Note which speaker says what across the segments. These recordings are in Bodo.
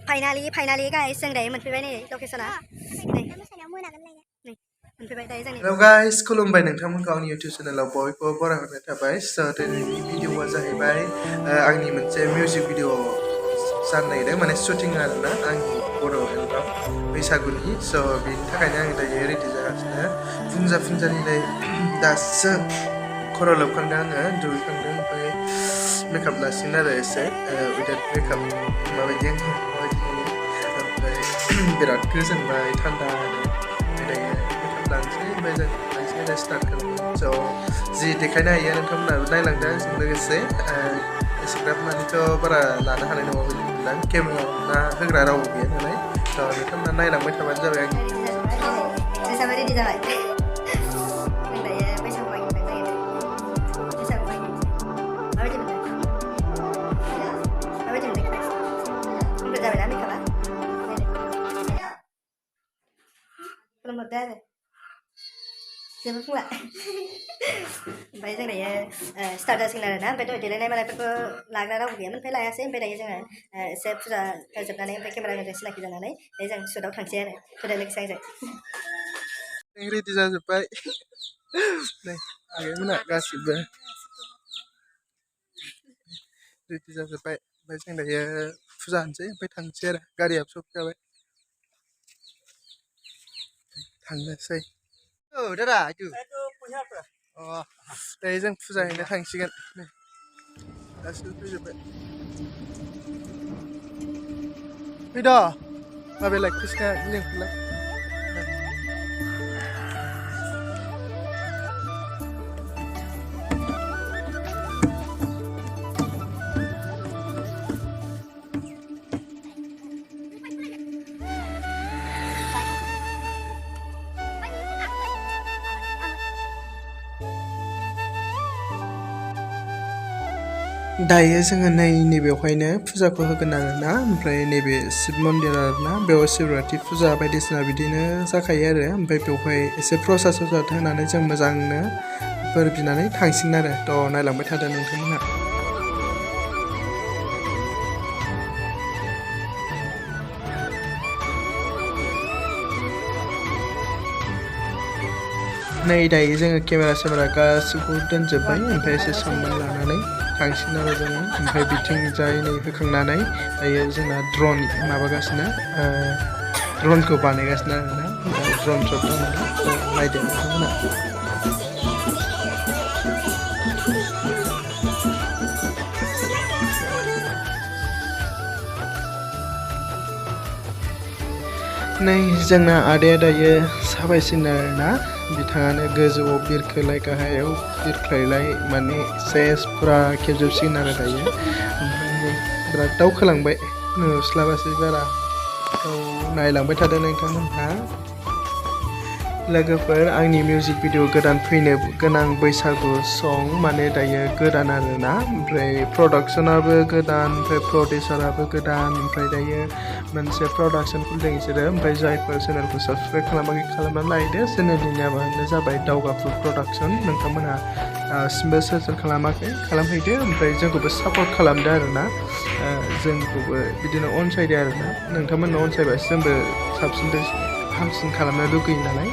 Speaker 1: फाइनालि गाइस जों दायो मोनफैबाय नै लकेसना नै मोनफैबाय दायो जोंनि
Speaker 2: हेलौ गाइस खुलुमबाय नोंथांमोनखौ आंनि इउटिउब चेनेलाव बयखौबो बरायहरनाय थाबाय दिनैनि भिडिअआ जाहैबाय आंनि मोनसे मिउजिक भिडिअ जानो नागिरदों माने शुटिं आरोना आंनि बर' एलबाम बैसागुनि बेनि थाखायनो आं दायो रेडि जागासिनो फुंजानिफ्राय दासो खर' लोबखांदों आङो दुगैखांदों ओमफ्राय मेकआप लासिगोन आरो एसे उइदाउट मेकआप माबायदि ओमफ्राय बिराद गोजोनबाय थान्दा लानोसै ओमफ्राय जों लानोसै आरो स्टार्ट खालामो जि देखायनो हायो नोंथांमोनाबो नायलांदों आंजों लोगोसे एसेग्राब मानिथ' बारा लानो हानाय नङा बायदि मोनदां केमेरा होग्रा रावबो गैया नालाय नोंथांमोना नायलांबाय थाबानो जाबाय आंनि
Speaker 1: रेडि जाबाय जेबो बुंला ओमफ्राय जों दायो स्टार्ट जासिगोन आरोना ओमफ्राय दहाय देलायनाय मानायफोरखौ लाग्रा रावबो गैयामोन ओमफ्राय लायासै ओमफ्राय दायो जोङो एसे फुजा जोबनानै ओमफ्राय केमेराजों सिनाखि जानानै दायो जों शुटआव थांसै आरो फुजा लोगोसे आंजों
Speaker 2: रेडि जाजोब्बाय नै आगैमोना गासिबो रेडि जाजोब्बाय ओमफ्राय जों दायो फुजा होनोसै ओमफ्राय थांसै आरो गारियाबो सफैखाबाय थांनोसै दादा दायो जों फुजा हैनो थांसिगोन गासिबो फैजोब्बाय फैद' माबायालाय कृष्णा लिंखौलाय दायो जोङो नैबेवहायनो फुजाखौ होगोन आरोना ओमफ्राय नैबे शिब मन्दिर आरोना बेयाव शिवरात्रि फुजा बायदिसिना बिदिनो जाखायो आरो ओमफ्राय बेवहाय एसे प्रसाद होनानै जों मोजांनो बोर बिनानै थांसिगोन आरो नायलांबाय थादों नोंथांमोनहा नै दायो जोङो केमेरा गासिबो दोनजोब्बाय ओमफ्राय एसे सनमान लानानै थांसिगोन आरो जोङो ओमफ्राय बिथिंजाय नै होखांनानै दायो जोंना ड्रन माबागासिनो ड्रनखौ बानायगासिनो आरोना ड्रन शट नायदो नोंथांमोना नै जोंना आदाया दायो साबायसिनो आरोना बिथाङानो गोजौआव बिरखोलाय गाहायाव बिरख्लायलाय माने सेस फुरा खेबजोबसिगोन आरो दायो ओमफ्राय बिराद दावखोलांबाय नुस्लाबासै बारा नायलांबाय थादों नोंथांमोनहा लोगोफोर आंनि मिउजिक भिडिअ गोदान फैनो गोनां बैसागु सं माने दायो गोदान आरोना ओमफ्राय प्रडाक्सनाबो गोदान ओमफ्राय प्रडिउसाराबो गोदान ओमफ्राय दायो मोनसे प्रडाक्सन खुलिदों बिसोरो ओमफ्राय जायफोर चेनेलखौ साबसक्राइब खालामाखै खालामनानै लायदो चेनेलनि नामानो जाबाय दावगाफु प्रडाक्सन नोंथांमोनहा दासिमबो सोर खालामाखै खालामहैदो ओमफ्राय जोंखौबो सापर्ट खालामदो आरोना जोंखौबो बिदिनो अनसायदो आरोना नोंथांमोननो अनसायबासो जोंबो साबसिन हामसिन खालामनो लुगैयो नालाय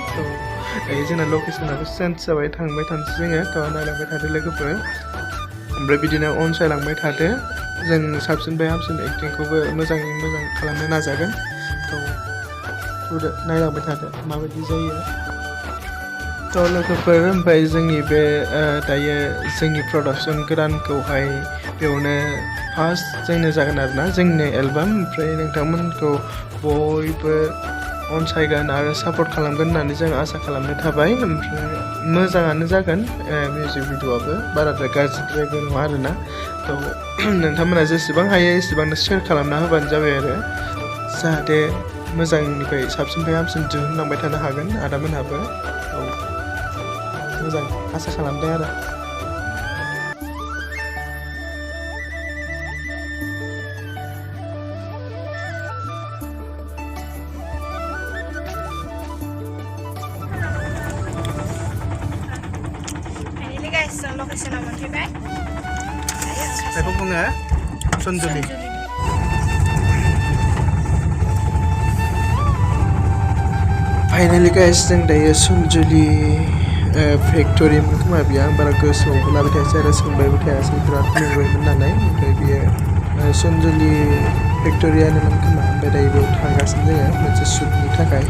Speaker 2: दायो जोंना लकेसनाबो चेन्ज जाबाय थांबाय थानोसै जोङो नायलांबाय थादो लोगोफोर ओमफ्राय बिदिनो अनसायलांबाय थादो जों साबसिननिफ्राय हामसिन एक्टिंखौबो मोजाङै मोजां खालामनो नाजागोन नायलांबाय थादो माबायदि जायो लोगोफोर ओमफ्राय जोंनि बे दायो जोंनि प्रडाक्सन गोदानखौहाय बेयावनो फार्स्ट जोंनो जागोन आरोना जोंनि एलबाम ओमफ्राय नोंथांमोनखौ बयबो अनसायगोन आरो सापर्ट खालामगोन होननानै जों आसा खालामनाय थाबाय ओमफ्राय मोजाङानो जागोन मिउजिक भिडिअआबो बाराद्राय गाज्रिद्रायबो नङा आरोना नोंथांमोना जेसेबां हायो एसेबांनो शेयार खालामना होबानो जाबाय आरो जाहाथे मोजांनिफ्राय साबसिननिफ्राय हामसिन दिहुनलांबाय थानो हागोन आदामोनहाबो मोजां आसा खालामदों आरो
Speaker 1: लकेसनाव मोनफैबाय
Speaker 2: बेखौ बुङो सनजुलि फाइनालि गाइस जों दायो सनजुलि फेक्ट'रिमोन खोमा बियो आं बारा गोसोआवबो लाबाय थायासै आरो सोंबायबो थायासै बिराद मेंबायमोन नालाय ओमफ्राय बियो सनजुलि फेक्ट'रियानोमोन खोमा ओमफ्राय दायो बेयाव थांगासिनो जोङो मोनसे शुटनि थाखाय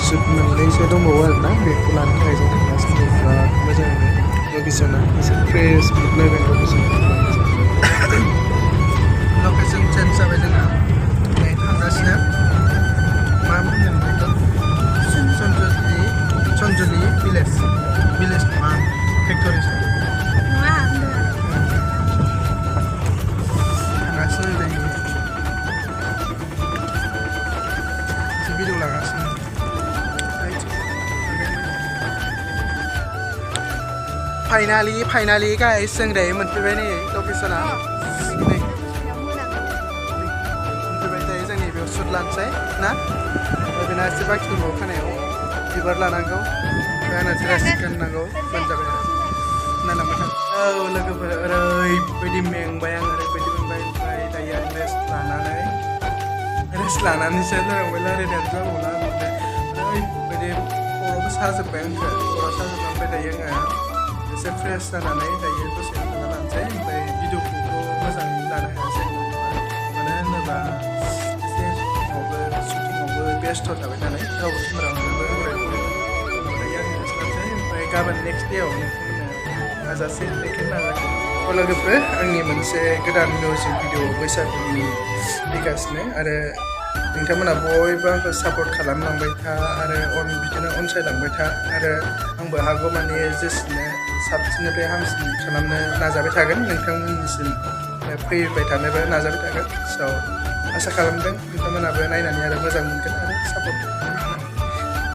Speaker 2: शुट मोननैसो दंबावो आरोना बेखौ लानो थाखाय जों थांगासिनो बिराद मोजां लकेसना एसे फ्रेश मोनलायबाय लकेसन चेन्ज जाबाय जोंना नै थांगासिनो मा होनगोन बेखौ सनजुलि भिलेज नङा फेक्ट'रिसो थांगासिनो दायो एसे भिडिअ लागासिनो फाइनालि गाइस जों दायो मोनफैबाय नै लकेसना नै मोनफैबाय दायो जों नैबेयाव शुट लानोसै ना बेना एसे बाखि दंबावो खानायाव बिबार लानांगौ आंना ड्रेस गाननांगौ मोनजाबाय नायलांबाय थां औ लोगोफोर ओरैबायदि मेंबाय आं ओरैबायदि मेंबाय ओमफ्राय दायो आं रेस्ट लानानैसो नायलांबाय रायलायनायानो जाबावला ओरैबायदि खर'बो साजोब्बाय आंखौ खर'आ साजोब्बाय ओमफ्राय दायो आङो एसे फ्रेस जानानै दायो दसे थांना लानोसै ओमफ्राय भिडिअखौथ' मोजाङै लानो हायासै मानो होनोबा एसे शुटिंआवबो बेस्थ' थाबाय नालाय रावबो केमेरा हमनोबो दायो आङो लानोसै ओमफ्राय गाबोन नेक्स्ट देआव नोंथांमोननो हाजासे देखायनो नाजागोन लोगोफोर आंनि मोनसे गोदान मिउजिक भिडिअ बैसागुनि फैगासिनो आरो नोंथांमोना बयबो आंखौ सापर्ट खालामलांबाय था आरो बिदिनो अनसायलांबाय था आरो आंबो हागौमानि जेसेनो साबसिननिफ्राय हामसिन खालामनो नाजाबाय थागोन नोंथांमोननिसिम फैबाय थानोबो नाजाबाय थागोन स' आसा खालामदों नोंथांमोनाबो नायनानै आरो मोजां मोनगोन आरो सापर्ट